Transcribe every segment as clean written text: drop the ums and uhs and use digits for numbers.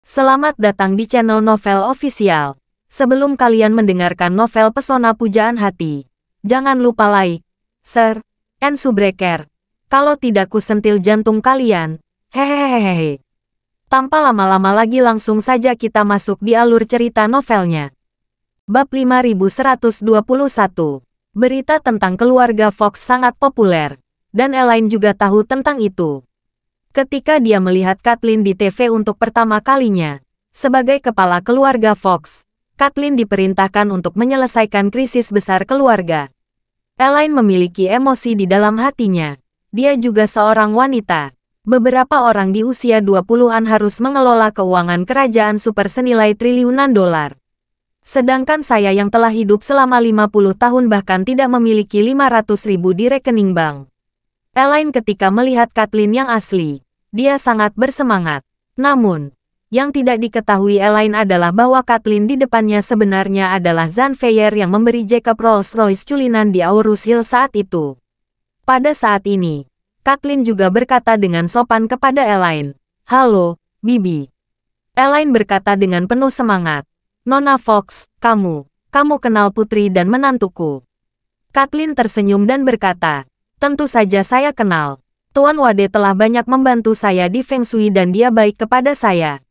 Selamat datang di channel Novel Official. Sebelum kalian mendengarkan novel Pesona Pujaan Hati, jangan lupa like, share, and subscribe. Kalau tidak kusentil jantung kalian. Hehehehe. Tanpa lama-lama lagi langsung saja kita masuk di alur cerita novelnya. Bab 5121. Berita tentang keluarga Fox sangat populer, dan Elaine juga tahu tentang itu. Ketika dia melihat Kathleen di TV untuk pertama kalinya, sebagai kepala keluarga Fox, Kathleen diperintahkan untuk menyelesaikan krisis besar keluarga. Elaine memiliki emosi di dalam hatinya. Dia juga seorang wanita. Beberapa orang di usia 20-an harus mengelola keuangan kerajaan super senilai triliunan dolar. Sedangkan saya yang telah hidup selama 50 tahun bahkan tidak memiliki 500.000 di rekening bank. Elaine ketika melihat Kathleen yang asli, dia sangat bersemangat. Namun, yang tidak diketahui Elaine adalah bahwa Kathleen di depannya sebenarnya adalah Zanveyer yang memberi Jacob Rolls-Royce culinan di Aurus Hill saat itu. Pada saat ini, Kathleen juga berkata dengan sopan kepada Elaine, "Halo, Bibi." Elaine berkata dengan penuh semangat, "Nona Fox, kamu kenal putri dan menantuku." Kathleen tersenyum dan berkata, "Tentu saja saya kenal. Tuan Wade telah banyak membantu saya di Feng Shui dan dia baik kepada saya."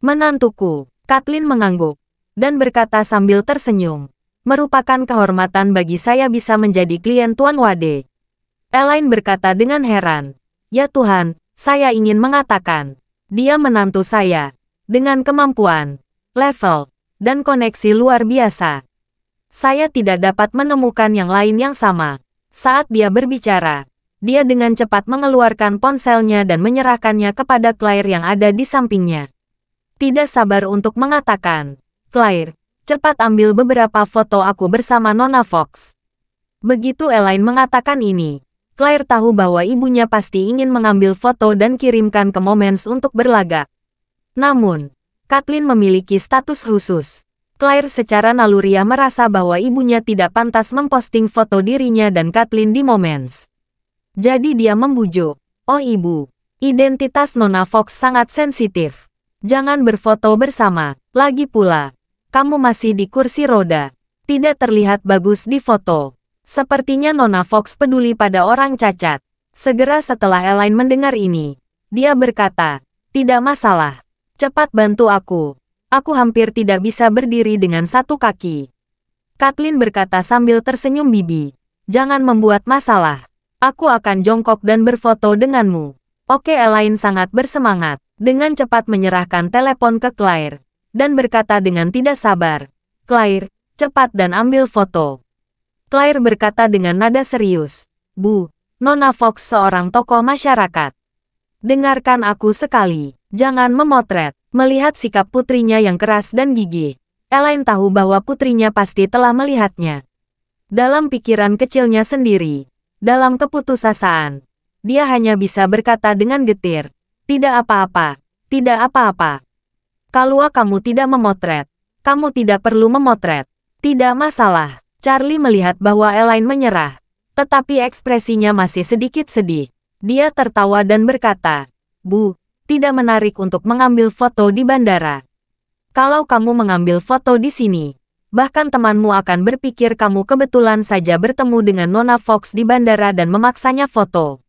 "Menantuku," Kathleen mengangguk, dan berkata sambil tersenyum, "Merupakan kehormatan bagi saya bisa menjadi klien Tuan Wade." Elaine berkata dengan heran, "Ya Tuhan, saya ingin mengatakan, dia menantu saya, dengan kemampuan, level, dan koneksi luar biasa. Saya tidak dapat menemukan yang lain yang sama." Saat dia berbicara, dia dengan cepat mengeluarkan ponselnya dan menyerahkannya kepada Claire yang ada di sampingnya. Tidak sabar untuk mengatakan, "Claire, cepat ambil beberapa foto aku bersama Nona Fox." Begitu Elaine mengatakan ini, Claire tahu bahwa ibunya pasti ingin mengambil foto dan kirimkan ke Moments untuk berlagak. Namun, Kathleen memiliki status khusus. Claire secara naluriah merasa bahwa ibunya tidak pantas memposting foto dirinya dan Kathleen di Moments. Jadi dia membujuk, "Oh ibu, identitas Nona Fox sangat sensitif. Jangan berfoto bersama. Lagi pula, kamu masih di kursi roda. Tidak terlihat bagus di foto." Sepertinya Nona Fox peduli pada orang cacat. Segera setelah Elaine mendengar ini, dia berkata, "Tidak masalah. Cepat bantu aku. Aku hampir tidak bisa berdiri dengan satu kaki." Kathleen berkata sambil tersenyum, "Bibi, jangan membuat masalah. Aku akan jongkok dan berfoto denganmu." Oke. Elaine sangat bersemangat, dengan cepat menyerahkan telepon ke Claire, dan berkata dengan tidak sabar, "Claire, cepat dan ambil foto." Claire berkata dengan nada serius, "Bu, Nona Fox seorang tokoh masyarakat. Dengarkan aku sekali, jangan memotret." Melihat sikap putrinya yang keras dan gigih, Elaine tahu bahwa putrinya pasti telah melihatnya. Dalam pikiran kecilnya sendiri, dalam keputusasaan, dia hanya bisa berkata dengan getir, "Tidak apa-apa, tidak apa-apa. Kalau kamu tidak memotret, kamu tidak perlu memotret. Tidak masalah." Charlie melihat bahwa Elaine menyerah, tetapi ekspresinya masih sedikit sedih. Dia tertawa dan berkata, "Bu, tidak menarik untuk mengambil foto di bandara. Kalau kamu mengambil foto di sini, bahkan temanmu akan berpikir kamu kebetulan saja bertemu dengan Nona Fox di bandara dan memaksanya foto."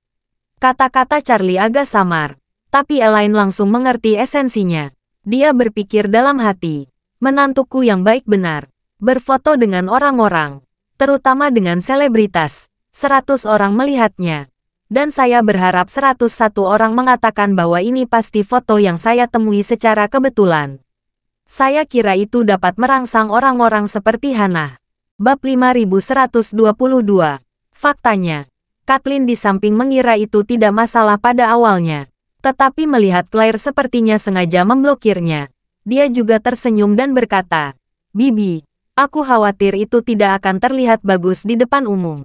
Kata-kata Charlie agak samar, tapi Elaine langsung mengerti esensinya. Dia berpikir dalam hati, "Menantuku yang baik benar. Berfoto dengan orang-orang, terutama dengan selebritas. 100 orang melihatnya. Dan saya berharap 101 orang mengatakan bahwa ini pasti foto yang saya temui secara kebetulan. Saya kira itu dapat merangsang orang-orang seperti Hannah." Bab 5122. Faktanya, Kathleen di samping mengira itu tidak masalah pada awalnya. Tetapi melihat Claire sepertinya sengaja memblokirnya, dia juga tersenyum dan berkata, "Bibi, aku khawatir itu tidak akan terlihat bagus di depan umum.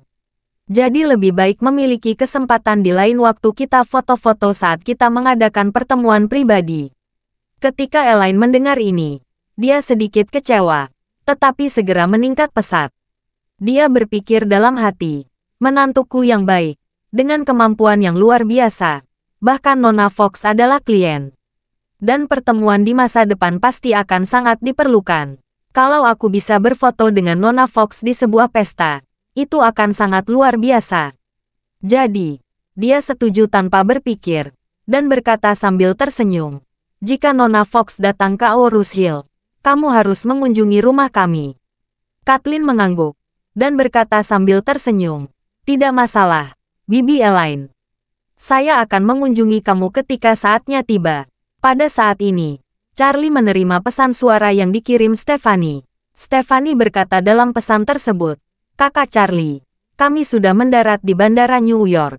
Jadi lebih baik memiliki kesempatan di lain waktu kita foto-foto saat kita mengadakan pertemuan pribadi." Ketika Elaine mendengar ini, dia sedikit kecewa, tetapi segera meningkat pesat. Dia berpikir dalam hati, "Menantuku yang baik, dengan kemampuan yang luar biasa. Bahkan Nona Fox adalah klien. Dan pertemuan di masa depan pasti akan sangat diperlukan. Kalau aku bisa berfoto dengan Nona Fox di sebuah pesta, itu akan sangat luar biasa. Jadi, dia setuju tanpa berpikir, dan berkata sambil tersenyum. Jika Nona Fox datang ke Aorus Hill, kamu harus mengunjungi rumah kami. Kathleen mengangguk, dan berkata sambil tersenyum. Tidak masalah, Bibi Elaine. Saya akan mengunjungi kamu ketika saatnya tiba. Pada saat ini, Charlie menerima pesan suara yang dikirim Stephanie. Stephanie berkata dalam pesan tersebut, "Kakak Charlie, kami sudah mendarat di Bandara New York.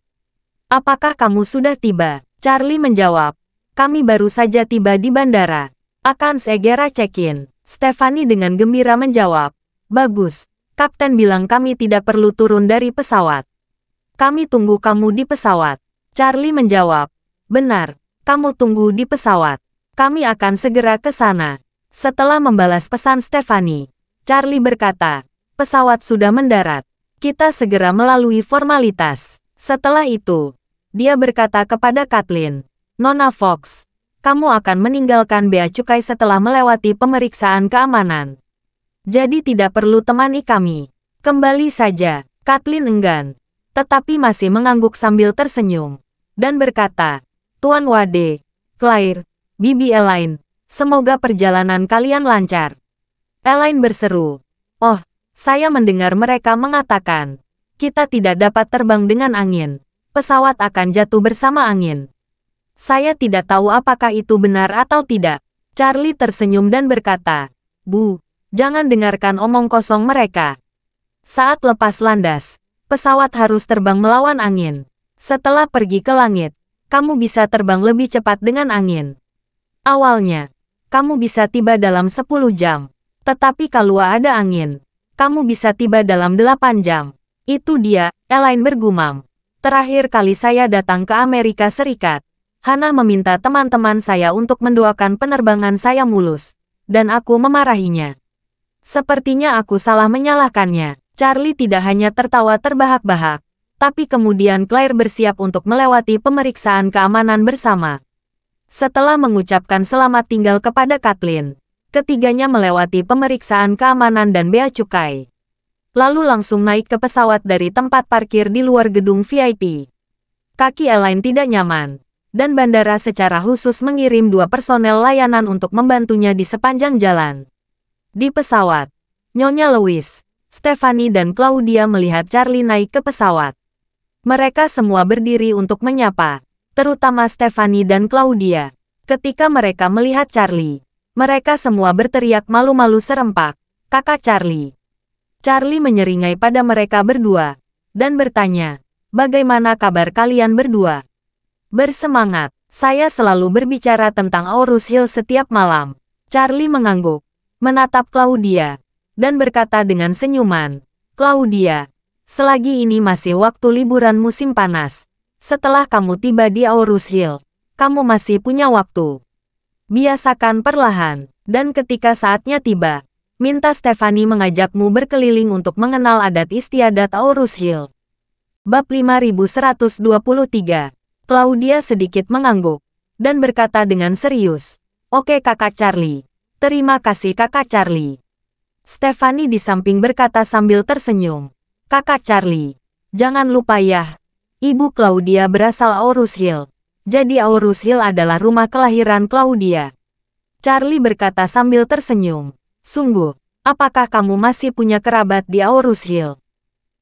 Apakah kamu sudah tiba?" Charlie menjawab, "Kami baru saja tiba di bandara. Akan segera check-in." Stephanie dengan gembira menjawab, "Bagus, Kapten bilang kami tidak perlu turun dari pesawat. Kami tunggu kamu di pesawat." Charlie menjawab, "Benar. Kamu tunggu di pesawat. Kami akan segera ke sana." Setelah membalas pesan Stephanie, Charlie berkata, "Pesawat sudah mendarat. Kita segera melalui formalitas." Setelah itu, dia berkata kepada Kathleen, "Nona Fox, kamu akan meninggalkan bea cukai setelah melewati pemeriksaan keamanan. Jadi tidak perlu temani kami. Kembali saja." Kathleen enggan, tetapi masih mengangguk sambil tersenyum, dan berkata, "Tuan Wade, Claire, Bibi Elaine, semoga perjalanan kalian lancar." Elaine berseru, "Oh, saya mendengar mereka mengatakan, kita tidak dapat terbang dengan angin. Pesawat akan jatuh bersama angin. Saya tidak tahu apakah itu benar atau tidak." Charlie tersenyum dan berkata, "Bu, jangan dengarkan omong kosong mereka. Saat lepas landas, pesawat harus terbang melawan angin. Setelah pergi ke langit, kamu bisa terbang lebih cepat dengan angin. Awalnya, kamu bisa tiba dalam 10 jam. Tetapi kalau ada angin, kamu bisa tiba dalam 8 jam. Itu dia," Elaine bergumam. "Terakhir kali saya datang ke Amerika Serikat, Hana meminta teman-teman saya untuk mendoakan penerbangan saya mulus, dan aku memarahinya. Sepertinya aku salah menyalahkannya." Charlie tidak hanya tertawa terbahak-bahak, tapi kemudian Claire bersiap untuk melewati pemeriksaan keamanan bersama. Setelah mengucapkan selamat tinggal kepada Kathleen, ketiganya melewati pemeriksaan keamanan dan bea cukai. Lalu langsung naik ke pesawat dari tempat parkir di luar gedung VIP. Kaki Elaine tidak nyaman, dan bandara secara khusus mengirim 2 personel layanan untuk membantunya di sepanjang jalan. Di pesawat, Nyonya Louise, Stephanie dan Claudia melihat Charlie naik ke pesawat. Mereka semua berdiri untuk menyapa, terutama Stephanie dan Claudia. Ketika mereka melihat Charlie, mereka semua berteriak malu-malu serempak, "Kakak Charlie." Charlie menyeringai pada mereka berdua, dan bertanya, "Bagaimana kabar kalian berdua?" "Bersemangat, saya selalu berbicara tentang Aorus Hill setiap malam." Charlie mengangguk, menatap Claudia, dan berkata dengan senyuman, "Claudia, selagi ini masih waktu liburan musim panas, setelah kamu tiba di Aorus Hill, kamu masih punya waktu. Biasakan perlahan, dan ketika saatnya tiba, minta Stephanie mengajakmu berkeliling untuk mengenal adat istiadat Aorus Hill." Bab 5123. Claudia sedikit mengangguk, dan berkata dengan serius, "Oke Kakak Charlie. Terima kasih Kakak Charlie." Stephanie di samping berkata sambil tersenyum, "Kakak Charlie, jangan lupa ya, Ibu Claudia berasal Aorus Hill. Jadi Aorus Hill adalah rumah kelahiran Claudia." Charlie berkata sambil tersenyum, "Sungguh, apakah kamu masih punya kerabat di Aorus Hill?"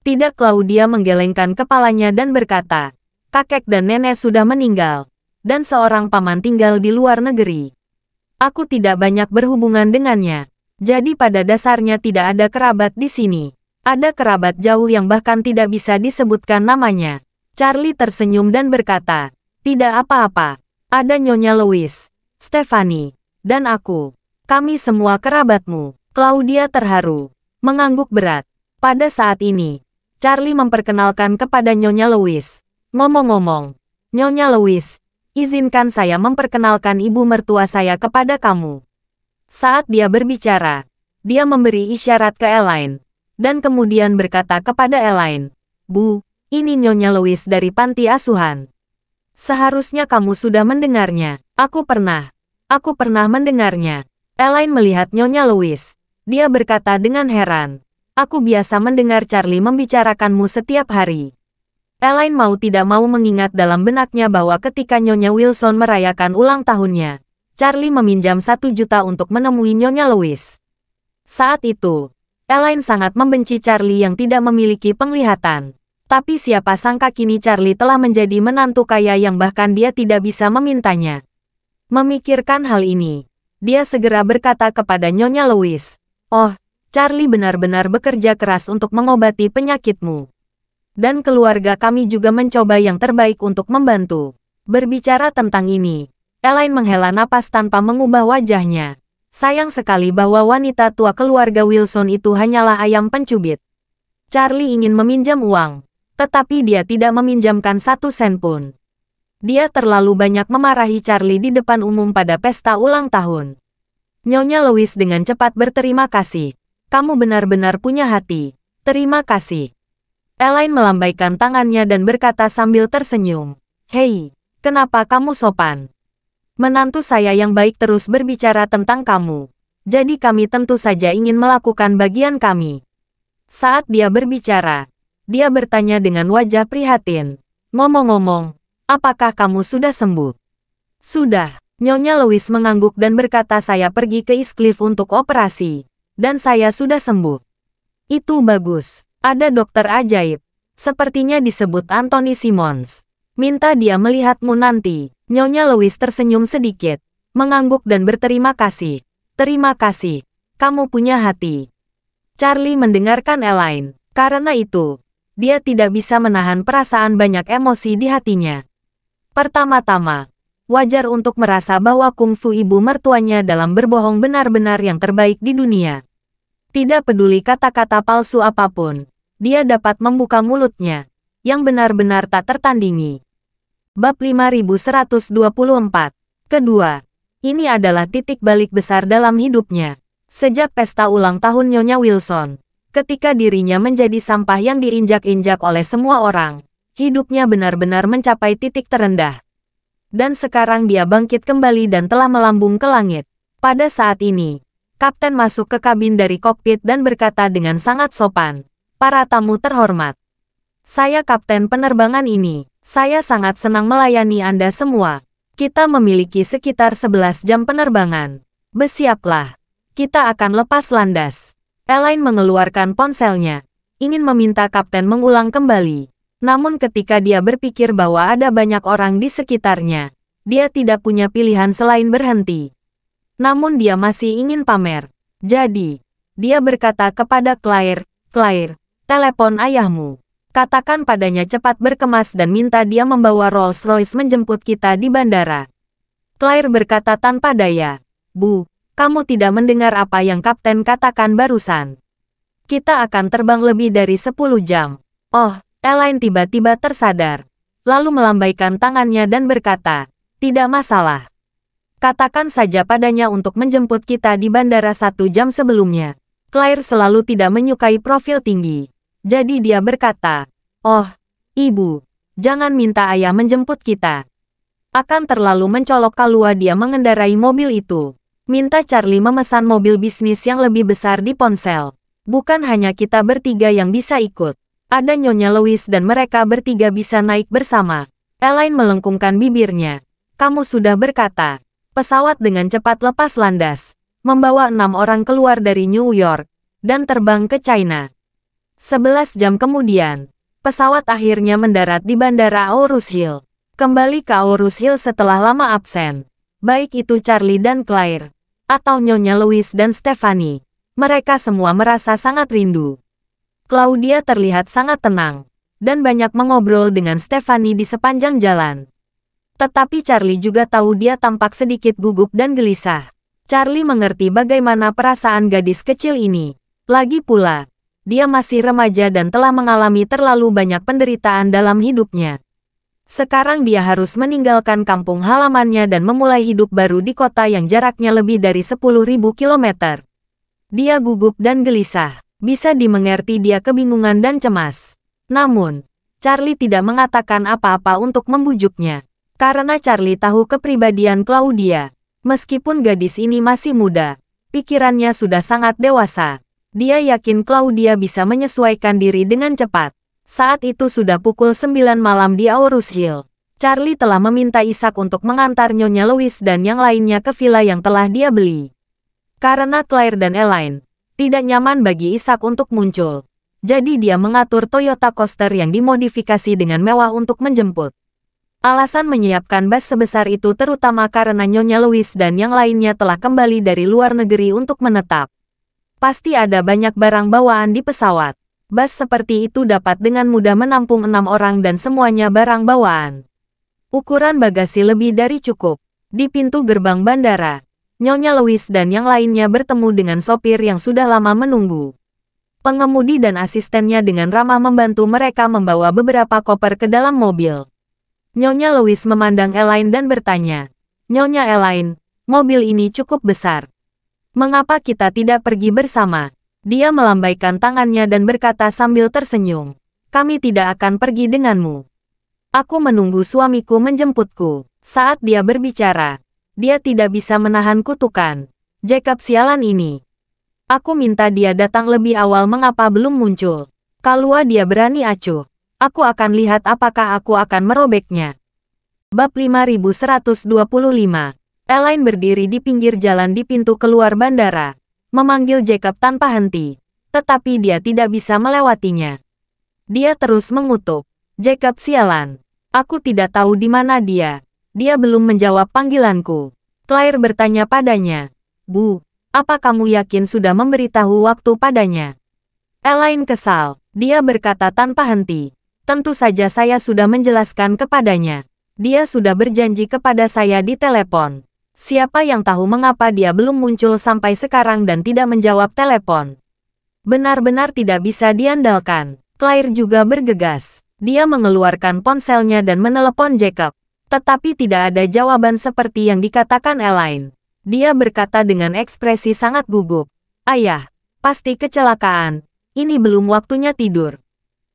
Tidak. Claudia menggelengkan kepalanya dan berkata, "Kakek dan nenek sudah meninggal, dan seorang paman tinggal di luar negeri. Aku tidak banyak berhubungan dengannya, jadi pada dasarnya tidak ada kerabat di sini. Ada kerabat jauh yang bahkan tidak bisa disebutkan namanya." Charlie tersenyum dan berkata, "Tidak apa-apa. Ada Nyonya Louise, Stephanie, dan aku. Kami semua kerabatmu." Claudia terharu, mengangguk berat. Pada saat ini, Charlie memperkenalkan kepada Nyonya Louise. "Ngomong-ngomong, Nyonya Louise, izinkan saya memperkenalkan ibu mertua saya kepada kamu." Saat dia berbicara, dia memberi isyarat ke Elaine, dan kemudian berkata kepada Elaine, "Bu, ini Nyonya Louise dari panti asuhan. Seharusnya kamu sudah mendengarnya. Aku pernah Aku pernah mendengarnya. Elaine melihat Nyonya Louise. Dia berkata dengan heran. Aku biasa mendengar Charlie membicarakanmu setiap hari. Elaine mau tidak mau mengingat dalam benaknya bahwa ketika Nyonya Wilson merayakan ulang tahunnya, Charlie meminjam 1 juta untuk menemui Nyonya Louise. Saat itu, Elaine sangat membenci Charlie yang tidak memiliki penglihatan. Tapi siapa sangka kini Charlie telah menjadi menantu kaya yang bahkan dia tidak bisa memintanya. Memikirkan hal ini, dia segera berkata kepada Nyonya Louise, "Oh, Charlie benar-benar bekerja keras untuk mengobati penyakitmu. Dan keluarga kami juga mencoba yang terbaik untuk membantu." Berbicara tentang ini, Elaine menghela napas tanpa mengubah wajahnya. Sayang sekali bahwa wanita tua keluarga Wilson itu hanyalah ayam pencubit. Charlie ingin meminjam uang, tetapi dia tidak meminjamkan 1 sen pun. Dia terlalu banyak memarahi Charlie di depan umum pada pesta ulang tahun. Nyonya Louise dengan cepat berterima kasih. "Kamu benar-benar punya hati. Terima kasih." Elaine melambaikan tangannya dan berkata sambil tersenyum, "Hei, kenapa kamu sopan? Menantu saya yang baik terus berbicara tentang kamu. Jadi kami tentu saja ingin melakukan bagian kami." Saat dia berbicara, dia bertanya dengan wajah prihatin, "Ngomong-ngomong, apakah kamu sudah sembuh?" "Sudah." Nyonya Louise mengangguk dan berkata, "Saya pergi ke East Cliff untuk operasi, dan saya sudah sembuh." "Itu bagus. Ada dokter ajaib. Sepertinya disebut Anthony Simmons. Minta dia melihatmu nanti." Nyonya Louise tersenyum sedikit, mengangguk dan berterima kasih. "Terima kasih. Kamu punya hati." Charlie mendengarkan Elaine. Karena itu, dia tidak bisa menahan perasaan banyak emosi di hatinya. Pertama-tama, wajar untuk merasa bahwa kungfu ibu mertuanya dalam berbohong benar-benar yang terbaik di dunia. Tidak peduli kata-kata palsu apapun, dia dapat membuka mulutnya, yang benar-benar tak tertandingi. Bab 5124. Kedua, ini adalah titik balik besar dalam hidupnya. Sejak pesta ulang tahun Nyonya Wilson, ketika dirinya menjadi sampah yang diinjak-injak oleh semua orang, hidupnya benar-benar mencapai titik terendah. Dan sekarang dia bangkit kembali dan telah melambung ke langit. Pada saat ini, Kapten masuk ke kabin dari kokpit dan berkata dengan sangat sopan, "Para tamu terhormat. Saya kapten penerbangan ini. Saya sangat senang melayani Anda semua. Kita memiliki sekitar 11 jam penerbangan. Bersiaplah. Kita akan lepas landas." Elaine mengeluarkan ponselnya, ingin meminta kapten mengulang kembali. Namun ketika dia berpikir bahwa ada banyak orang di sekitarnya, dia tidak punya pilihan selain berhenti. Namun dia masih ingin pamer. Jadi, dia berkata kepada Claire, "Claire, telepon ayahmu. Katakan padanya cepat berkemas dan minta dia membawa Rolls-Royce menjemput kita di bandara." Claire berkata tanpa daya, "Bu, kamu tidak mendengar apa yang Kapten katakan barusan. Kita akan terbang lebih dari 10 jam. Oh." Elaine tiba-tiba tersadar, lalu melambaikan tangannya dan berkata, "Tidak masalah. Katakan saja padanya untuk menjemput kita di bandara 1 jam sebelumnya." Claire selalu tidak menyukai profil tinggi. Jadi dia berkata, "Oh, Ibu, jangan minta ayah menjemput kita. Akan terlalu mencolok kalau dia mengendarai mobil itu. Minta Charlie memesan mobil bisnis yang lebih besar di ponsel. Bukan hanya kita bertiga yang bisa ikut. Ada Nyonya Louise dan mereka bertiga bisa naik bersama." Elaine melengkungkan bibirnya. "Kamu sudah berkata." Pesawat dengan cepat lepas landas, membawa 6 orang keluar dari New York, dan terbang ke China. 11 jam kemudian, pesawat akhirnya mendarat di Bandara Aurus Hill. Kembali ke Aurus Hill setelah lama absen. Baik itu Charlie dan Claire, atau Nyonya Louise dan Stephanie, mereka semua merasa sangat rindu. Claudia terlihat sangat tenang, dan banyak mengobrol dengan Stephanie di sepanjang jalan. Tetapi Charlie juga tahu dia tampak sedikit gugup dan gelisah. Charlie mengerti bagaimana perasaan gadis kecil ini. Lagi pula, dia masih remaja dan telah mengalami terlalu banyak penderitaan dalam hidupnya. Sekarang dia harus meninggalkan kampung halamannya dan memulai hidup baru di kota yang jaraknya lebih dari 10.000 kilometer. Dia gugup dan gelisah. Bisa dimengerti dia kebingungan dan cemas. Namun, Charlie tidak mengatakan apa-apa untuk membujuknya. Karena Charlie tahu kepribadian Claudia. Meskipun gadis ini masih muda, pikirannya sudah sangat dewasa. Dia yakin Claudia bisa menyesuaikan diri dengan cepat. Saat itu sudah pukul 9 malam di Aurus Hill. Charlie telah meminta Isaac untuk mengantar Nyonya Louise dan yang lainnya ke villa yang telah dia beli. Karena Claire dan Elaine tidak nyaman bagi Isaac untuk muncul. Jadi dia mengatur Toyota Coaster yang dimodifikasi dengan mewah untuk menjemput. Alasan menyiapkan bus sebesar itu terutama karena Nyonya Louise dan yang lainnya telah kembali dari luar negeri untuk menetap. Pasti ada banyak barang bawaan di pesawat. Bus seperti itu dapat dengan mudah menampung 6 orang dan semuanya barang bawaan. Ukuran bagasi lebih dari cukup. Di pintu gerbang bandara, Nyonya Louise dan yang lainnya bertemu dengan sopir yang sudah lama menunggu. Pengemudi dan asistennya dengan ramah membantu mereka membawa beberapa koper ke dalam mobil. Nyonya Louise memandang Elaine dan bertanya, "Nyonya Elaine, mobil ini cukup besar. Mengapa kita tidak pergi bersama?" Dia melambaikan tangannya dan berkata sambil tersenyum, "Kami tidak akan pergi denganmu. Aku menunggu suamiku menjemputku." Saat dia berbicara, dia tidak bisa menahan kutukan. Jacob sialan ini. Aku minta dia datang lebih awal, mengapa belum muncul? Kalau dia berani acuh, aku akan lihat apakah aku akan merobeknya. Bab 5125. Elaine berdiri di pinggir jalan di pintu keluar bandara, memanggil Jacob tanpa henti, tetapi dia tidak bisa melewatinya. Dia terus mengutuk, "Jacob sialan. Aku tidak tahu di mana dia. Dia belum menjawab panggilanku." Claire bertanya padanya, "Bu, apa kamu yakin sudah memberitahu waktu padanya?" Elaine kesal. Dia berkata tanpa henti, "Tentu saja saya sudah menjelaskan kepadanya. Dia sudah berjanji kepada saya di telepon. Siapa yang tahu mengapa dia belum muncul sampai sekarang dan tidak menjawab telepon. Benar-benar tidak bisa diandalkan." Claire juga bergegas. Dia mengeluarkan ponselnya dan menelepon Jacob. Tetapi tidak ada jawaban seperti yang dikatakan Elaine. Dia berkata dengan ekspresi sangat gugup, "Ayah, pasti kecelakaan. Ini belum waktunya tidur.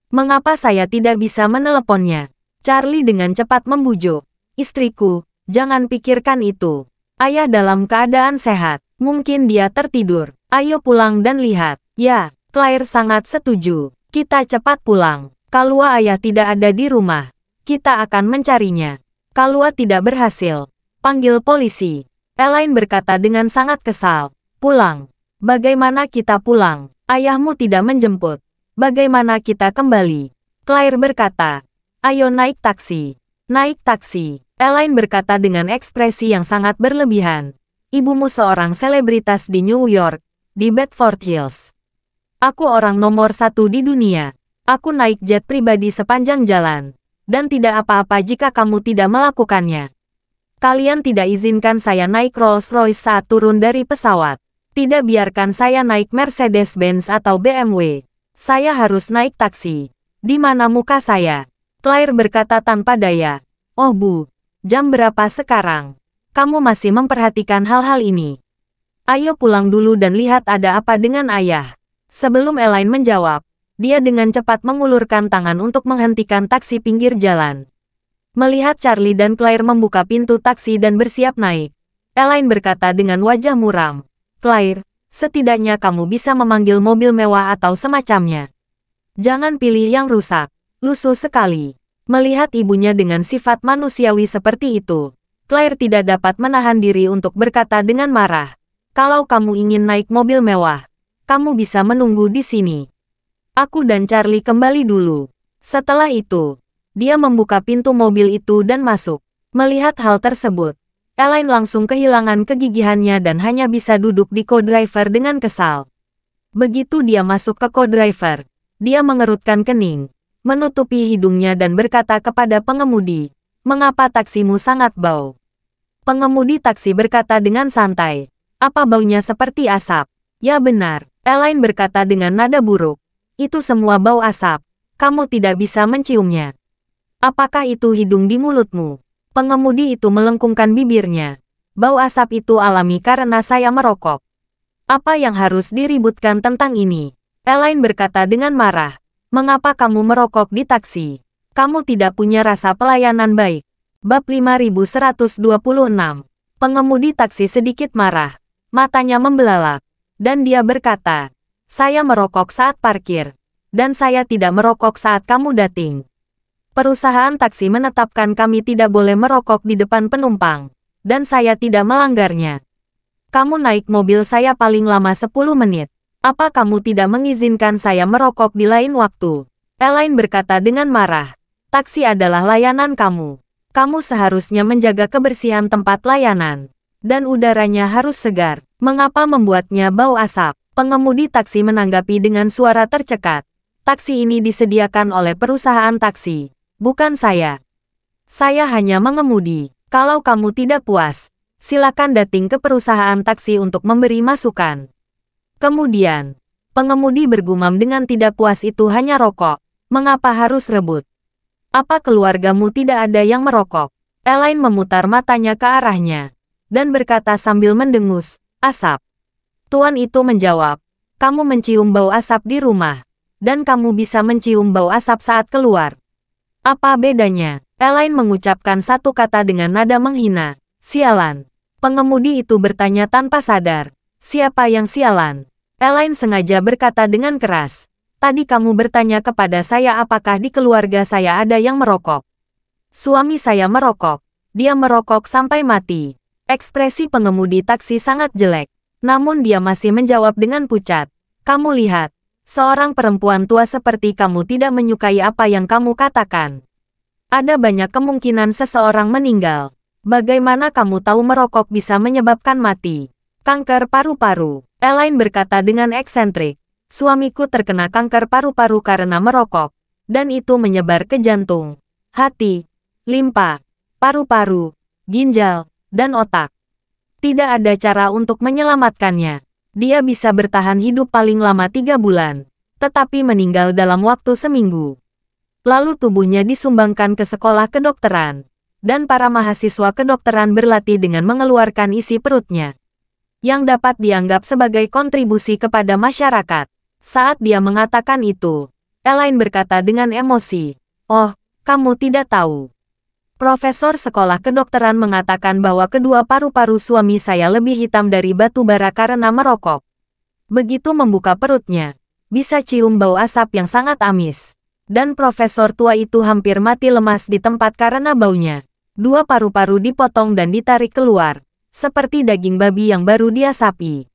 Mengapa saya tidak bisa meneleponnya?" Charlie dengan cepat membujuk, "Istriku, jangan pikirkan itu. Ayah dalam keadaan sehat. Mungkin dia tertidur. Ayo pulang dan lihat." "Ya." Claire sangat setuju. "Kita cepat pulang. Kalau ayah tidak ada di rumah, kita akan mencarinya. Kalau tidak berhasil, panggil polisi." Elaine berkata dengan sangat kesal, "Pulang? Bagaimana kita pulang? Ayahmu tidak menjemput. Bagaimana kita kembali?" Claire berkata, "Ayo naik taksi." "Naik taksi?" Elaine berkata dengan ekspresi yang sangat berlebihan. "Ibumu seorang selebritas di New York, di Bedford Hills. Aku orang nomor 1 di dunia. Aku naik jet pribadi sepanjang jalan. Dan tidak apa-apa jika kamu tidak melakukannya. Kalian tidak izinkan saya naik Rolls-Royce saat turun dari pesawat. Tidak biarkan saya naik Mercedes-Benz atau BMW. Saya harus naik taksi. Di mana muka saya?" Claire berkata tanpa daya, "Oh Bu, jam berapa sekarang? Kamu masih memperhatikan hal-hal ini? Ayo pulang dulu dan lihat ada apa dengan ayah." Sebelum Elaine menjawab, dia dengan cepat mengulurkan tangan untuk menghentikan taksi pinggir jalan. Melihat Charlie dan Claire membuka pintu taksi dan bersiap naik, Elaine berkata dengan wajah muram, "Claire, setidaknya kamu bisa memanggil mobil mewah atau semacamnya. Jangan pilih yang rusak, lusuh sekali." Melihat ibunya dengan sifat manusiawi seperti itu, Claire tidak dapat menahan diri untuk berkata dengan marah, "Kalau kamu ingin naik mobil mewah, kamu bisa menunggu di sini. Aku dan Charlie kembali dulu." Setelah itu, dia membuka pintu mobil itu dan masuk. Melihat hal tersebut, Elaine langsung kehilangan kegigihannya dan hanya bisa duduk di co-driver dengan kesal. Begitu dia masuk ke co-driver, dia mengerutkan kening, menutupi hidungnya dan berkata kepada pengemudi, "Mengapa taksimu sangat bau?" Pengemudi taksi berkata dengan santai, "Apa baunya seperti asap?" "Ya benar," Elaine berkata dengan nada buruk. "Itu semua bau asap. Kamu tidak bisa menciumnya. Apakah itu hidung di mulutmu?" Pengemudi itu melengkungkan bibirnya. "Bau asap itu alami karena saya merokok. Apa yang harus diributkan tentang ini?" Elaine berkata dengan marah, "Mengapa kamu merokok di taksi? Kamu tidak punya rasa pelayanan baik." Bab 5126. Pengemudi taksi sedikit marah. Matanya membelalak. Dan dia berkata, "Saya merokok saat parkir. Dan saya tidak merokok saat kamu dating. Perusahaan taksi menetapkan kami tidak boleh merokok di depan penumpang. Dan saya tidak melanggarnya. Kamu naik mobil saya paling lama 10 menit. Apa kamu tidak mengizinkan saya merokok di lain waktu?" Elaine berkata dengan marah. "Taksi adalah layanan kamu. Kamu seharusnya menjaga kebersihan tempat layanan. Dan udaranya harus segar. Mengapa membuatnya bau asap?" Pengemudi taksi menanggapi dengan suara tercekat. "Taksi ini disediakan oleh perusahaan taksi, bukan saya. Saya hanya mengemudi. Kalau kamu tidak puas, silakan datang ke perusahaan taksi untuk memberi masukan." Kemudian, pengemudi bergumam dengan tidak puas, "Itu hanya rokok. Mengapa harus rebut? Apa keluargamu tidak ada yang merokok?" Elaine memutar matanya ke arahnya dan berkata sambil mendengus, "Asap." Tuan itu menjawab, "Kamu mencium bau asap di rumah, dan kamu bisa mencium bau asap saat keluar. Apa bedanya?" Elaine mengucapkan satu kata dengan nada menghina, "Sialan." Pengemudi itu bertanya tanpa sadar, "Siapa yang sialan?" Elaine sengaja berkata dengan keras, "Tadi kamu bertanya kepada saya apakah di keluarga saya ada yang merokok. Suami saya merokok. Dia merokok sampai mati." Ekspresi pengemudi taksi sangat jelek. Namun dia masih menjawab dengan pucat, "Kamu lihat, seorang perempuan tua seperti kamu tidak menyukai apa yang kamu katakan. Ada banyak kemungkinan seseorang meninggal. Bagaimana kamu tahu merokok bisa menyebabkan mati? Kanker paru-paru." Elaine berkata dengan eksentrik, "Suamiku terkena kanker paru-paru karena merokok, dan itu menyebar ke jantung, hati, limpa, paru-paru, ginjal, dan otak. Tidak ada cara untuk menyelamatkannya. Dia bisa bertahan hidup paling lama 3 bulan, tetapi meninggal dalam waktu seminggu. Lalu tubuhnya disumbangkan ke sekolah kedokteran, dan para mahasiswa kedokteran berlatih dengan mengeluarkan isi perutnya, yang dapat dianggap sebagai kontribusi kepada masyarakat." Saat dia mengatakan itu, Elaine berkata dengan emosi, "Oh, kamu tidak tahu. Profesor sekolah kedokteran mengatakan bahwa kedua paru-paru suami saya lebih hitam dari batu bara karena merokok. Begitu membuka perutnya, bisa cium bau asap yang sangat amis. Dan profesor tua itu hampir mati lemas di tempat karena baunya. 2 paru-paru dipotong dan ditarik keluar, seperti daging babi yang baru diasapi.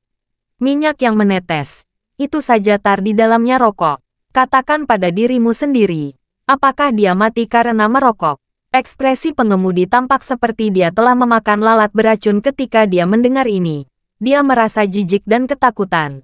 Minyak yang menetes. Itu saja tar di dalamnya rokok. Katakan pada dirimu sendiri, apakah dia mati karena merokok?" Ekspresi pengemudi tampak seperti dia telah memakan lalat beracun ketika dia mendengar ini. Dia merasa jijik dan ketakutan.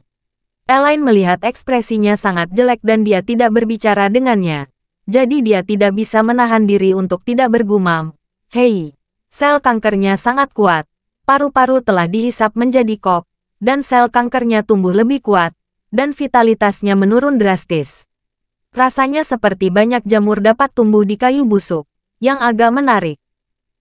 Elaine melihat ekspresinya sangat jelek dan dia tidak berbicara dengannya. Jadi dia tidak bisa menahan diri untuk tidak bergumam, "Hei, sel kankernya sangat kuat. Paru-paru telah dihisap menjadi kok, dan sel kankernya tumbuh lebih kuat, dan vitalitasnya menurun drastis. Rasanya seperti banyak jamur dapat tumbuh di kayu busuk, yang agak menarik."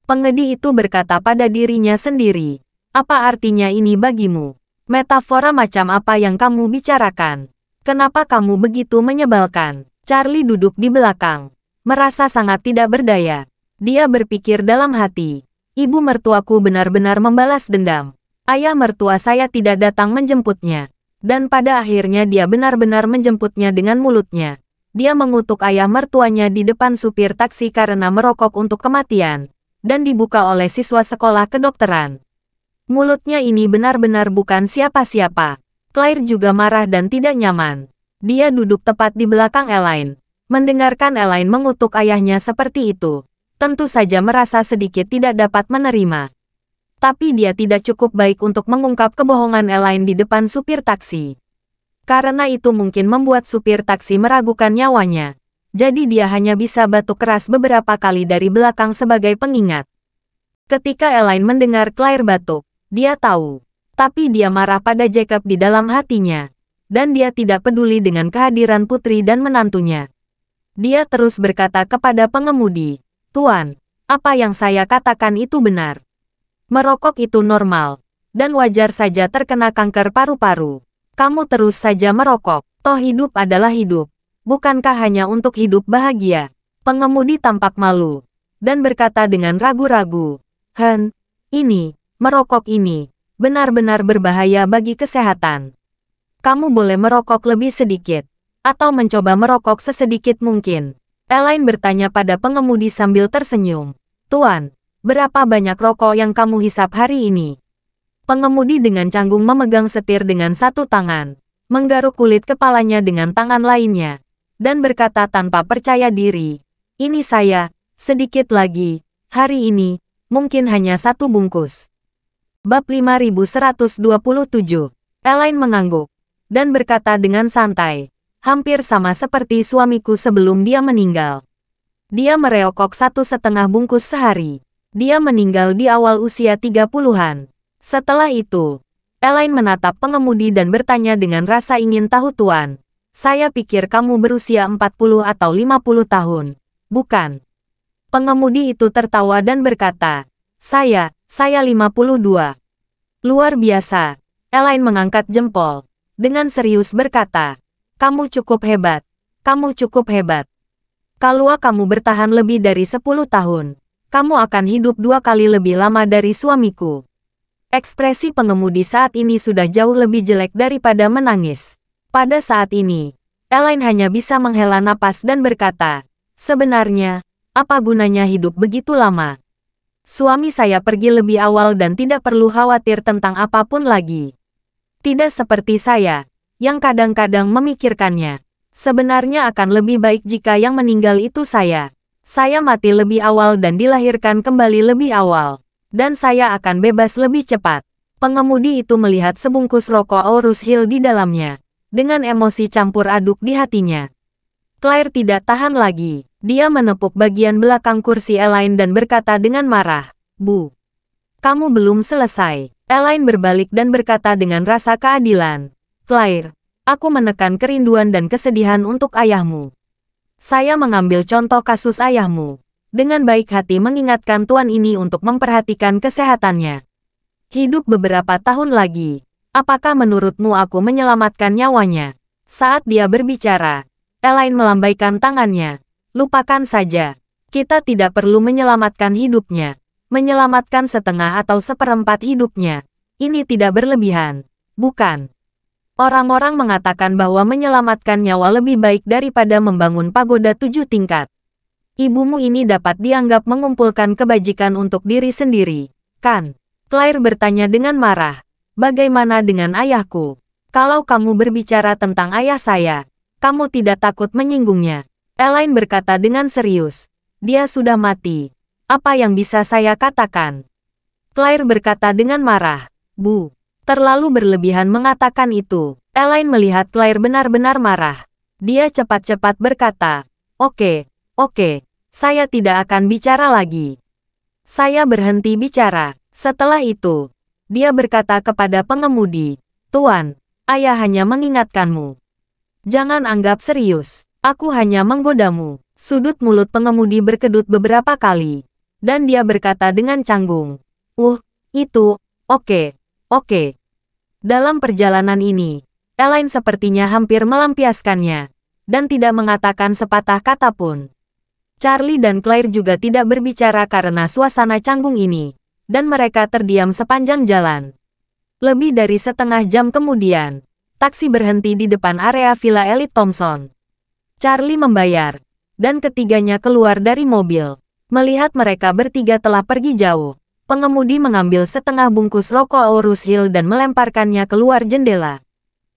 Pengemudi itu berkata pada dirinya sendiri, "Apa artinya ini bagimu? Metafora macam apa yang kamu bicarakan? Kenapa kamu begitu menyebalkan?" Charlie duduk di belakang, merasa sangat tidak berdaya. Dia berpikir dalam hati, "Ibu mertuaku benar-benar membalas dendam. Ayah mertua saya tidak datang menjemputnya. Dan pada akhirnya dia benar-benar menjemputnya dengan mulutnya. Dia mengutuk ayah mertuanya di depan supir taksi karena merokok untuk kematian, dan dibuka oleh siswa sekolah kedokteran. Mulutnya ini benar-benar bukan siapa-siapa." Claire juga marah dan tidak nyaman. Dia duduk tepat di belakang Elaine. Mendengarkan Elaine mengutuk ayahnya seperti itu, tentu saja merasa sedikit tidak dapat menerima. Tapi dia tidak cukup baik untuk mengungkap kebohongan Elaine di depan supir taksi. Karena itu mungkin membuat supir taksi meragukan nyawanya. Jadi dia hanya bisa batuk keras beberapa kali dari belakang sebagai pengingat. Ketika Elaine mendengar Claire batuk, dia tahu. Tapi dia marah pada Jacob di dalam hatinya. Dan dia tidak peduli dengan kehadiran putri dan menantunya. Dia terus berkata kepada pengemudi, "Tuan, apa yang saya katakan itu benar. Merokok itu normal, dan wajar saja terkena kanker paru-paru. Kamu terus saja merokok, toh hidup adalah hidup. Bukankah hanya untuk hidup bahagia?" Pengemudi tampak malu, dan berkata dengan ragu-ragu, ini, merokok ini benar-benar berbahaya bagi kesehatan. Kamu boleh merokok lebih sedikit, atau mencoba merokok sesedikit mungkin. Elaine bertanya pada pengemudi sambil tersenyum. Tuan, berapa banyak rokok yang kamu hisap hari ini? Pengemudi dengan canggung memegang setir dengan satu tangan, menggaruk kulit kepalanya dengan tangan lainnya, dan berkata tanpa percaya diri, ini saya, sedikit lagi, hari ini, mungkin hanya 1 bungkus. Bab 5127. Elaine mengangguk, dan berkata dengan santai, hampir sama seperti suamiku sebelum dia meninggal. Dia merokok 1,5 bungkus sehari. Dia meninggal di awal usia 30-an. Setelah itu, Elaine menatap pengemudi dan bertanya dengan rasa ingin tahu tuan. Saya pikir kamu berusia 40 atau 50 tahun, bukan? Pengemudi itu tertawa dan berkata, saya 52. Luar biasa. Elaine mengangkat jempol. Dengan serius berkata, kamu cukup hebat. Kamu cukup hebat. Kalau kamu bertahan lebih dari 10 tahun, kamu akan hidup 2 kali lebih lama dari suamiku. Ekspresi pengemudi saat ini sudah jauh lebih jelek daripada menangis. Pada saat ini, Elaine hanya bisa menghela napas dan berkata, sebenarnya, apa gunanya hidup begitu lama? Suami saya pergi lebih awal dan tidak perlu khawatir tentang apapun lagi. Tidak seperti saya, yang kadang-kadang memikirkannya. Sebenarnya akan lebih baik jika yang meninggal itu saya. Saya mati lebih awal dan dilahirkan kembali lebih awal. Dan saya akan bebas lebih cepat. Pengemudi itu melihat sebungkus rokok Aurus Hill di dalamnya. Dengan emosi campur aduk di hatinya. Claire tidak tahan lagi. Dia menepuk bagian belakang kursi Elaine dan berkata dengan marah, Bu, kamu belum selesai. Elaine berbalik dan berkata dengan rasa keadilan, Claire, aku menekan kerinduan dan kesedihan untuk ayahmu. Saya mengambil contoh kasus ayahmu. Dengan baik hati mengingatkan tuan ini untuk memperhatikan kesehatannya. Hidup beberapa tahun lagi. Apakah menurutmu aku menyelamatkan nyawanya? Saat dia berbicara, Elaine melambaikan tangannya. Lupakan saja. Kita tidak perlu menyelamatkan hidupnya. Menyelamatkan setengah atau seperempat hidupnya. Ini tidak berlebihan. Bukan. Orang-orang mengatakan bahwa menyelamatkan nyawa lebih baik daripada membangun pagoda 7 tingkat. Ibumu ini dapat dianggap mengumpulkan kebajikan untuk diri sendiri, kan? Claire bertanya dengan marah. Bagaimana dengan ayahku? Kalau kamu berbicara tentang ayah saya, kamu tidak takut menyinggungnya? Elaine berkata dengan serius. Dia sudah mati. Apa yang bisa saya katakan? Claire berkata dengan marah. Bu, terlalu berlebihan mengatakan itu. Elaine melihat Claire benar-benar marah. Dia cepat-cepat berkata, Oke, saya tidak akan bicara lagi. Saya berhenti bicara. Setelah itu, dia berkata kepada pengemudi, Tuan, ayah hanya mengingatkanmu. Jangan anggap serius, aku hanya menggodamu. Sudut mulut pengemudi berkedut beberapa kali. Dan dia berkata dengan canggung, itu, oke. Dalam perjalanan ini, Elaine sepertinya hampir melampiaskannya, dan tidak mengatakan sepatah kata pun. Charlie dan Claire juga tidak berbicara karena suasana canggung ini, dan mereka terdiam sepanjang jalan. Lebih dari setengah jam kemudian, taksi berhenti di depan area Villa Elite Thompson. Charlie membayar, dan ketiganya keluar dari mobil. Melihat mereka bertiga telah pergi jauh, pengemudi mengambil setengah bungkus rokok Aurus Hill dan melemparkannya keluar jendela.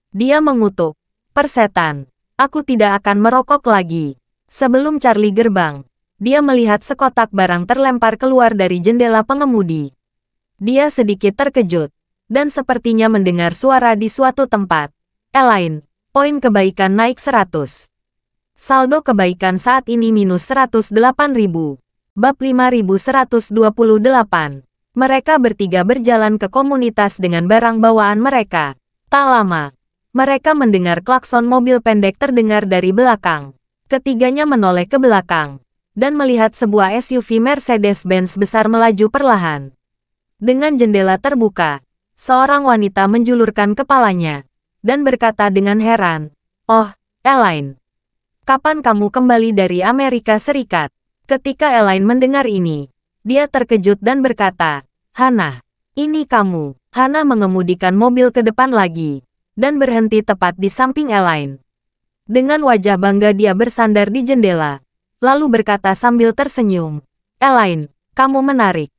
Dia mengutuk, persetan, aku tidak akan merokok lagi. Sebelum Charlie gerbang, dia melihat sekotak barang terlempar keluar dari jendela pengemudi. Dia sedikit terkejut, dan sepertinya mendengar suara di suatu tempat. Elaine, poin kebaikan naik 100. Saldo kebaikan saat ini minus 108.000. Bab 5128. Mereka bertiga berjalan ke komunitas dengan barang bawaan mereka. Tak lama, mereka mendengar klakson mobil pendek terdengar dari belakang. Ketiganya menoleh ke belakang, dan melihat sebuah SUV Mercedes-Benz besar melaju perlahan. Dengan jendela terbuka, seorang wanita menjulurkan kepalanya, dan berkata dengan heran, Oh, Elaine, kapan kamu kembali dari Amerika Serikat? Ketika Elaine mendengar ini, dia terkejut dan berkata, Hannah, Ini kamu. Hana mengemudikan mobil ke depan lagi, dan berhenti tepat di samping Elaine. Dengan wajah bangga dia bersandar di jendela, lalu berkata sambil tersenyum, Elaine, kamu menarik.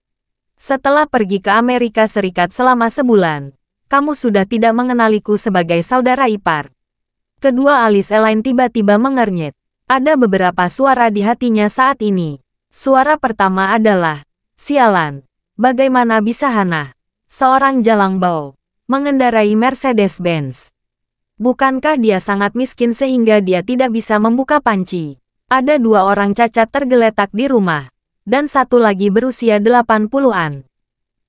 Setelah pergi ke Amerika Serikat selama sebulan, kamu sudah tidak mengenaliku sebagai saudara ipar. Kedua alis Elaine tiba-tiba mengernyit. Ada beberapa suara di hatinya saat ini. Suara pertama adalah, sialan, bagaimana bisa Hana, seorang jalang bau, mengendarai Mercedes-Benz? Bukankah dia sangat miskin sehingga dia tidak bisa membuka panci? Ada 2 orang cacat tergeletak di rumah, dan satu lagi berusia 80-an.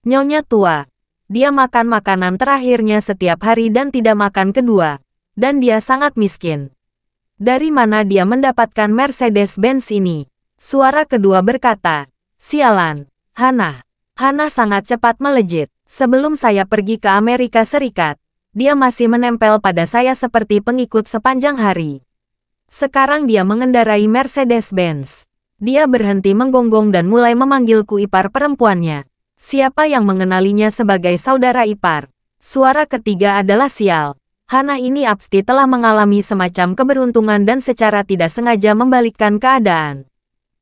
Nyonya tua. Dia makan makanan terakhirnya setiap hari dan tidak makan kedua, dan dia sangat miskin. Dari mana dia mendapatkan Mercedes-Benz ini? Suara kedua berkata, sialan, Hana. Hana sangat cepat melejit. Sebelum saya pergi ke Amerika Serikat, dia masih menempel pada saya seperti pengikut sepanjang hari. Sekarang dia mengendarai Mercedes-Benz. Dia berhenti menggonggong dan mulai memanggilku ipar perempuannya. Siapa yang mengenalinya sebagai saudara ipar? Suara ketiga adalah sial. Hana ini pasti telah mengalami semacam keberuntungan dan secara tidak sengaja membalikkan keadaan.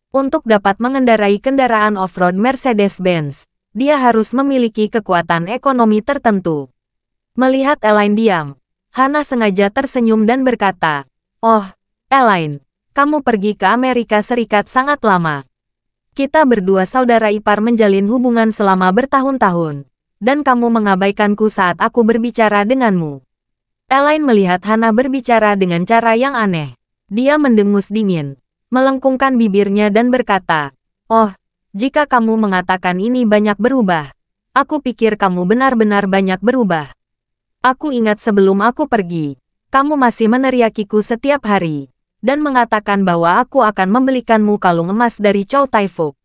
Untuk dapat mengendarai kendaraan off-road Mercedes-Benz, dia harus memiliki kekuatan ekonomi tertentu. Melihat Elaine diam, Hana sengaja tersenyum dan berkata, oh, Elaine, kamu pergi ke Amerika Serikat sangat lama. Kita berdua saudara ipar menjalin hubungan selama bertahun-tahun, dan kamu mengabaikanku saat aku berbicara denganmu. Elaine melihat Hana berbicara dengan cara yang aneh. Dia mendengus dingin, melengkungkan bibirnya dan berkata, oh, jika kamu mengatakan ini banyak berubah, aku pikir kamu benar-benar banyak berubah. Aku ingat sebelum aku pergi, kamu masih meneriakiku setiap hari, dan mengatakan bahwa aku akan membelikanmu kalung emas dari Chow Tai Fook.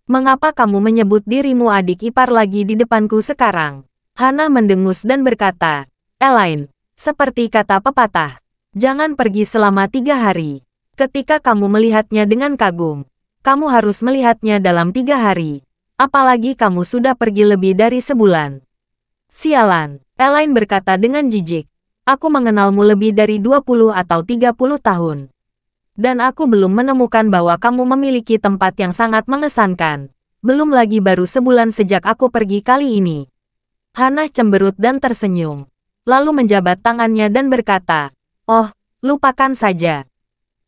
Mengapa kamu menyebut dirimu adik ipar lagi di depanku sekarang? Hana mendengus dan berkata, Elaine, seperti kata pepatah, jangan pergi selama 3 hari. Ketika kamu melihatnya dengan kagum, kamu harus melihatnya dalam 3 hari. Apalagi kamu sudah pergi lebih dari sebulan. Sialan, Elaine berkata dengan jijik. Aku mengenalmu lebih dari 20 atau 30 tahun. Dan aku belum menemukan bahwa kamu memiliki tempat yang sangat mengesankan. Belum lagi baru sebulan sejak aku pergi kali ini. Hana cemberut dan tersenyum, lalu menjabat tangannya dan berkata, oh, lupakan saja.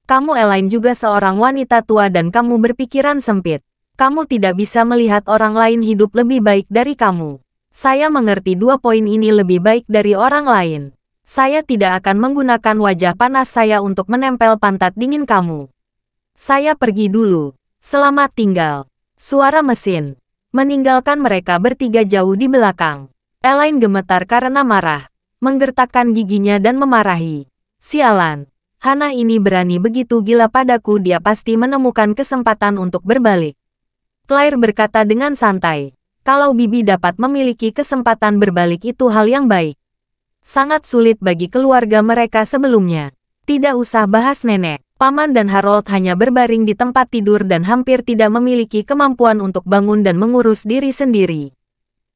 Kamu Elaine juga seorang wanita tua dan kamu berpikiran sempit. Kamu tidak bisa melihat orang lain hidup lebih baik dari kamu. Saya mengerti 2 poin ini lebih baik dari orang lain. Saya tidak akan menggunakan wajah panas saya untuk menempel pantat dingin kamu. Saya pergi dulu. Selamat tinggal. Suara mesin meninggalkan mereka bertiga jauh di belakang. Elaine gemetar karena marah, menggertakkan giginya dan memarahi. Sialan, Hana ini berani begitu gila padaku, dia pasti menemukan kesempatan untuk berbalik. Claire berkata dengan santai, kalau Bibi dapat memiliki kesempatan berbalik itu hal yang baik. Sangat sulit bagi keluarga mereka sebelumnya. Tidak usah bahas nenek, Paman dan Harold hanya berbaring di tempat tidur dan hampir tidak memiliki kemampuan untuk bangun dan mengurus diri sendiri.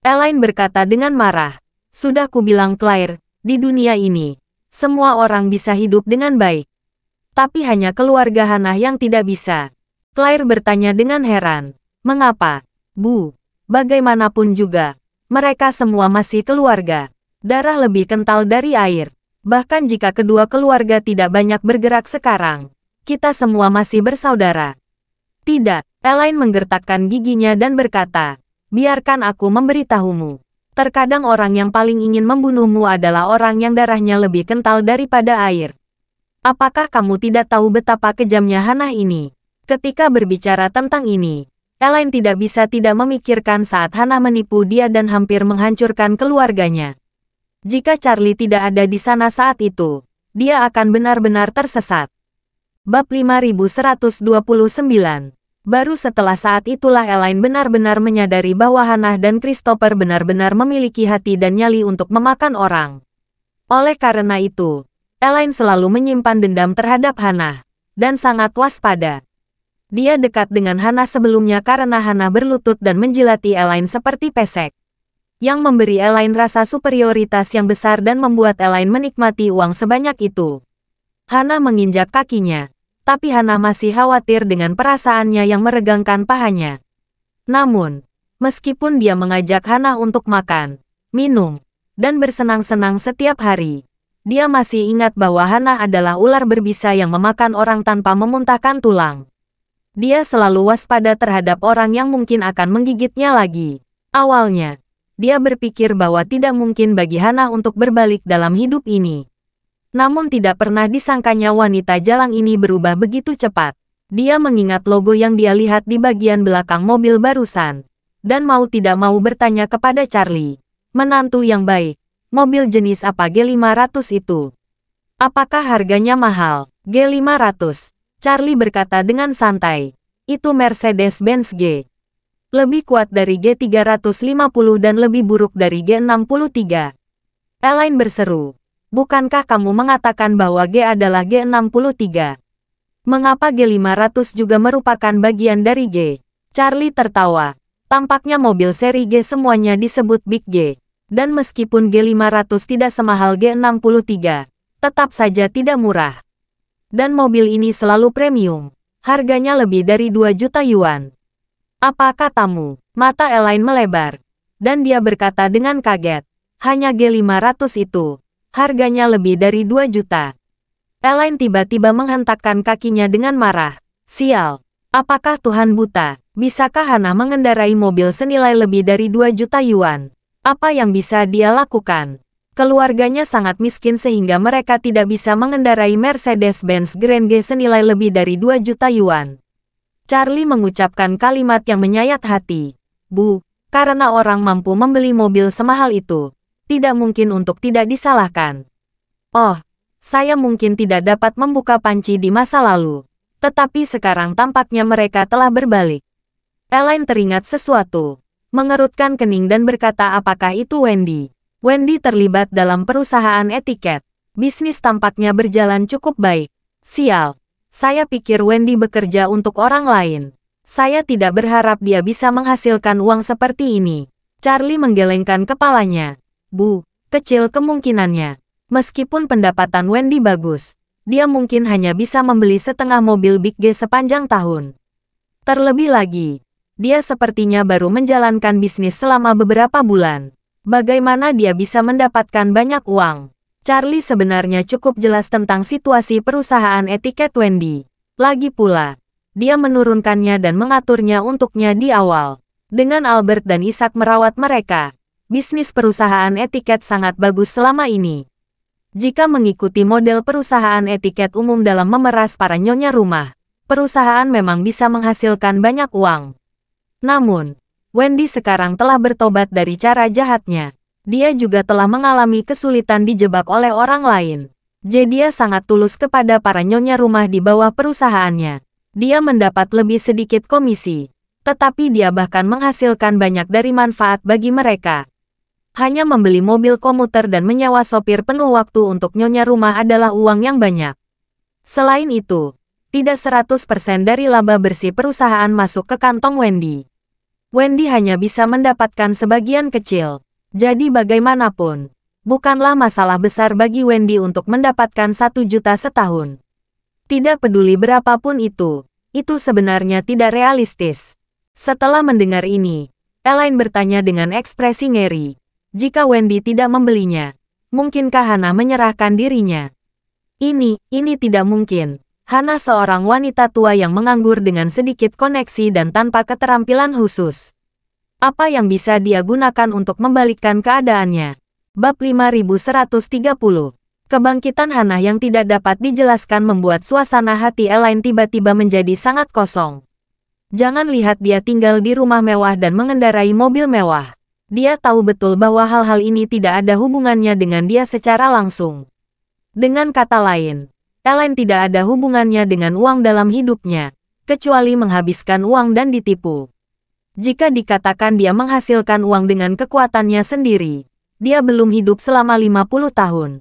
Elaine berkata dengan marah, sudah kubilang Claire, di dunia ini, semua orang bisa hidup dengan baik. Tapi hanya keluarga Hana yang tidak bisa. Claire bertanya dengan heran, mengapa? Bu, bagaimanapun juga, mereka semua masih keluarga. Darah lebih kental dari air. Bahkan jika kedua keluarga tidak banyak bergerak sekarang, kita semua masih bersaudara. Tidak, Elaine menggertakkan giginya dan berkata, biarkan aku memberitahumu. Terkadang orang yang paling ingin membunuhmu adalah orang yang darahnya lebih kental daripada air. Apakah kamu tidak tahu betapa kejamnya Hana ini? Ketika berbicara tentang ini, Elaine tidak bisa tidak memikirkan saat Hana menipu dia dan hampir menghancurkan keluarganya. Jika Charlie tidak ada di sana saat itu, dia akan benar-benar tersesat. Bab 5129. Baru setelah saat itulah Elaine benar-benar menyadari bahwa Hannah dan Christopher benar-benar memiliki hati dan nyali untuk memakan orang. Oleh karena itu, Elaine selalu menyimpan dendam terhadap Hannah, dan sangat waspada. Dia dekat dengan Hannah sebelumnya karena Hannah berlutut dan menjilati Elaine seperti pesek. yang memberi Elaine rasa superioritas yang besar dan membuat Elaine menikmati uang sebanyak itu. Hana menginjak kakinya, tapi Hana masih khawatir dengan perasaannya yang meregangkan pahanya. Namun, meskipun dia mengajak Hana untuk makan, minum, dan bersenang-senang setiap hari, dia masih ingat bahwa Hana adalah ular berbisa yang memakan orang tanpa memuntahkan tulang. Dia selalu waspada terhadap orang yang mungkin akan menggigitnya lagi. Awalnya, dia berpikir bahwa tidak mungkin bagi Hana untuk berbalik dalam hidup ini. Namun tidak pernah disangkanya wanita jalang ini berubah begitu cepat. Dia mengingat logo yang dia lihat di bagian belakang mobil barusan. Dan mau tidak mau bertanya kepada Charlie. Menantu yang baik, mobil jenis apa G500 itu? Apakah harganya mahal? G500, Charlie berkata dengan santai. Itu Mercedes-Benz G. Lebih kuat dari G350 dan lebih buruk dari G63. Elaine berseru. Bukankah kamu mengatakan bahwa G adalah G63? Mengapa G500 juga merupakan bagian dari G? Charlie tertawa. Tampaknya mobil seri G semuanya disebut Big G. Dan meskipun G500 tidak semahal G63, tetap saja tidak murah. Dan mobil ini selalu premium. Harganya lebih dari 2 juta yuan. Apa katamu? Mata Elaine melebar. Dan dia berkata dengan kaget. Hanya G500 itu. Harganya lebih dari 2 juta. Elaine tiba-tiba menghentakkan kakinya dengan marah. Sial. Apakah Tuhan buta? Bisakah Hana mengendarai mobil senilai lebih dari 2 juta yuan? Apa yang bisa dia lakukan? Keluarganya sangat miskin sehingga mereka tidak bisa mengendarai Mercedes-Benz Grand G senilai lebih dari 2 juta yuan. Charlie mengucapkan kalimat yang menyayat hati. Bu, karena orang mampu membeli mobil semahal itu, tidak mungkin untuk tidak disalahkan. Oh, saya mungkin tidak dapat membuka panci di masa lalu. Tetapi sekarang tampaknya mereka telah berbalik. Elaine teringat sesuatu. Mengerutkan kening dan berkata apakah itu Wendy. Wendy terlibat dalam perusahaan etiket. Bisnis tampaknya berjalan cukup baik. Sial. Saya pikir Wendy bekerja untuk orang lain. Saya tidak berharap dia bisa menghasilkan uang seperti ini. Charlie menggelengkan kepalanya. Bu, kecil kemungkinannya. Meskipun pendapatan Wendy bagus, dia mungkin hanya bisa membeli setengah mobil Big G sepanjang tahun. Terlebih lagi, dia sepertinya baru menjalankan bisnis selama beberapa bulan. Bagaimana dia bisa mendapatkan banyak uang? Charlie sebenarnya cukup jelas tentang situasi perusahaan etiket Wendy. Lagi pula, dia menurunkannya dan mengaturnya untuknya di awal. Dengan Albert dan Isaac merawat mereka, bisnis perusahaan etiket sangat bagus selama ini. Jika mengikuti model perusahaan etiket umum dalam memeras para nyonya rumah, perusahaan memang bisa menghasilkan banyak uang. Namun, Wendy sekarang telah bertobat dari cara jahatnya. Dia juga telah mengalami kesulitan dijebak oleh orang lain. Jadi dia sangat tulus kepada para nyonya rumah di bawah perusahaannya. Dia mendapat lebih sedikit komisi, tetapi dia bahkan menghasilkan banyak dari manfaat bagi mereka. Hanya membeli mobil komuter dan menyewa sopir penuh waktu untuk nyonya rumah adalah uang yang banyak. Selain itu, tidak 100% dari laba bersih perusahaan masuk ke kantong Wendy. Wendy hanya bisa mendapatkan sebagian kecil. Jadi bagaimanapun, bukanlah masalah besar bagi Wendy untuk mendapatkan 1 juta setahun. Tidak peduli berapapun itu sebenarnya tidak realistis. Setelah mendengar ini, Elaine bertanya dengan ekspresi ngeri. Jika Wendy tidak membelinya, mungkinkah Hana menyerahkan dirinya? Ini tidak mungkin. Hana seorang wanita tua yang menganggur dengan sedikit koneksi dan tanpa keterampilan khusus. Apa yang bisa dia gunakan untuk membalikkan keadaannya? Bab 5130. Kebangkitan Hana yang tidak dapat dijelaskan membuat suasana hati Elaine tiba-tiba menjadi sangat kosong. Jangan lihat dia tinggal di rumah mewah dan mengendarai mobil mewah. Dia tahu betul bahwa hal-hal ini tidak ada hubungannya dengan dia secara langsung. Dengan kata lain, Elaine tidak ada hubungannya dengan uang dalam hidupnya, kecuali menghabiskan uang dan ditipu. Jika dikatakan dia menghasilkan uang dengan kekuatannya sendiri, dia belum hidup selama 50 tahun.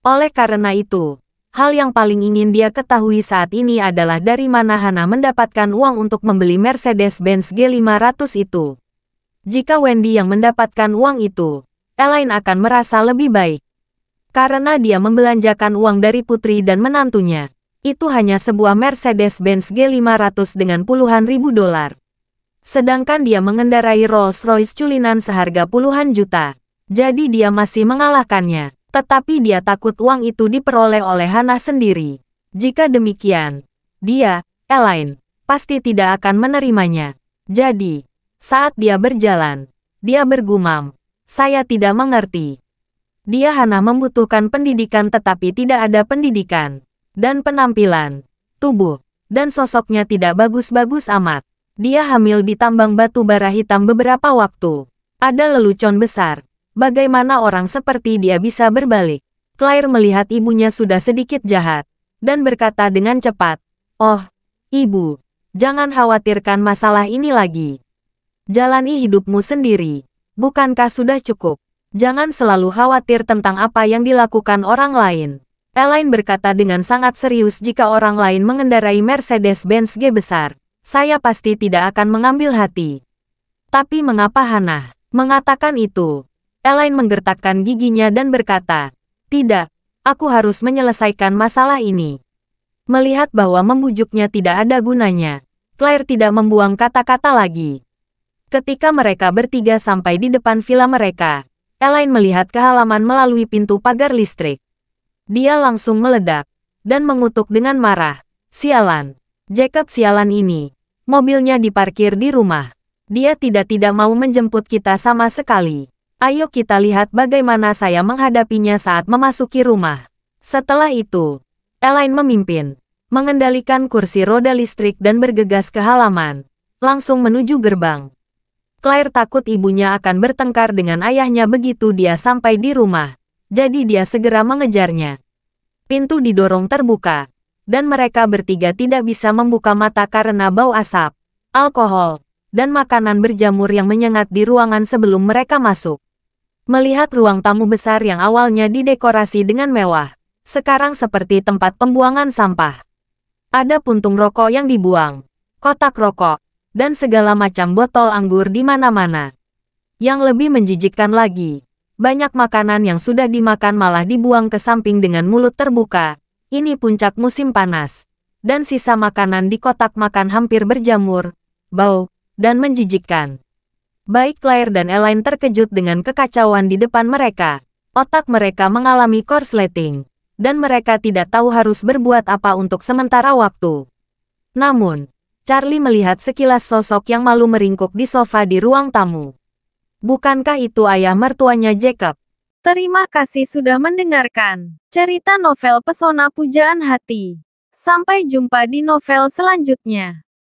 Oleh karena itu, hal yang paling ingin dia ketahui saat ini adalah dari mana Hana mendapatkan uang untuk membeli Mercedes-Benz G500 itu. Jika Wendy yang mendapatkan uang itu, Elaine akan merasa lebih baik. Karena dia membelanjakan uang dari putri dan menantunya. Itu hanya sebuah Mercedes-Benz G500 dengan puluhan ribu dolar. Sedangkan dia mengendarai Rolls-Royce culinan seharga puluhan juta. Jadi dia masih mengalahkannya. Tetapi dia takut uang itu diperoleh oleh Hana sendiri. Jika demikian, dia, Elaine, pasti tidak akan menerimanya. Jadi, saat dia berjalan, dia bergumam, "Saya tidak mengerti." Dia hanya membutuhkan pendidikan tetapi tidak ada pendidikan. Dan penampilan, tubuh, dan sosoknya tidak bagus-bagus amat. Dia hamil di tambang batu bara hitam beberapa waktu. Ada lelucon besar. Bagaimana orang seperti dia bisa berbalik? Claire melihat ibunya sudah sedikit jahat, dan berkata dengan cepat, "Oh, ibu, jangan khawatirkan masalah ini lagi. Jalani hidupmu sendiri. Bukankah sudah cukup? Jangan selalu khawatir tentang apa yang dilakukan orang lain." Elaine berkata dengan sangat serius, "Jika orang lain mengendarai Mercedes-Benz G besar, saya pasti tidak akan mengambil hati." Tapi mengapa Hana mengatakan itu? Elaine menggertakkan giginya dan berkata, "Tidak, aku harus menyelesaikan masalah ini." Melihat bahwa membujuknya tidak ada gunanya, Claire tidak membuang kata-kata lagi. Ketika mereka bertiga sampai di depan villa mereka, Elaine melihat ke halaman melalui pintu pagar listrik. Dia langsung meledak dan mengutuk dengan marah. "Sialan, Jacob sialan ini. Mobilnya diparkir di rumah. Dia tidak mau menjemput kita sama sekali. Ayo kita lihat bagaimana saya menghadapinya saat memasuki rumah." Setelah itu, Elaine memimpin, mengendalikan kursi roda listrik dan bergegas ke halaman, langsung menuju gerbang. Claire takut ibunya akan bertengkar dengan ayahnya begitu dia sampai di rumah. Jadi dia segera mengejarnya. Pintu didorong terbuka, dan mereka bertiga tidak bisa membuka mata karena bau asap, alkohol, dan makanan berjamur yang menyengat di ruangan sebelum mereka masuk. Melihat ruang tamu besar yang awalnya didekorasi dengan mewah, sekarang seperti tempat pembuangan sampah. Ada puntung rokok yang dibuang, kotak rokok, dan segala macam botol anggur di mana-mana. Yang lebih menjijikkan lagi, banyak makanan yang sudah dimakan malah dibuang ke samping dengan mulut terbuka. Ini puncak musim panas. Dan sisa makanan di kotak makan hampir berjamur, bau, dan menjijikkan. Baik Claire dan Elaine terkejut dengan kekacauan di depan mereka. Otak mereka mengalami korsleting. Dan mereka tidak tahu harus berbuat apa untuk sementara waktu. Namun, Charlie melihat sekilas sosok yang malu meringkuk di sofa di ruang tamu. Bukankah itu ayah mertuanya Jacob? Terima kasih sudah mendengarkan cerita novel Pesona Pujaan Hati. Sampai jumpa di novel selanjutnya.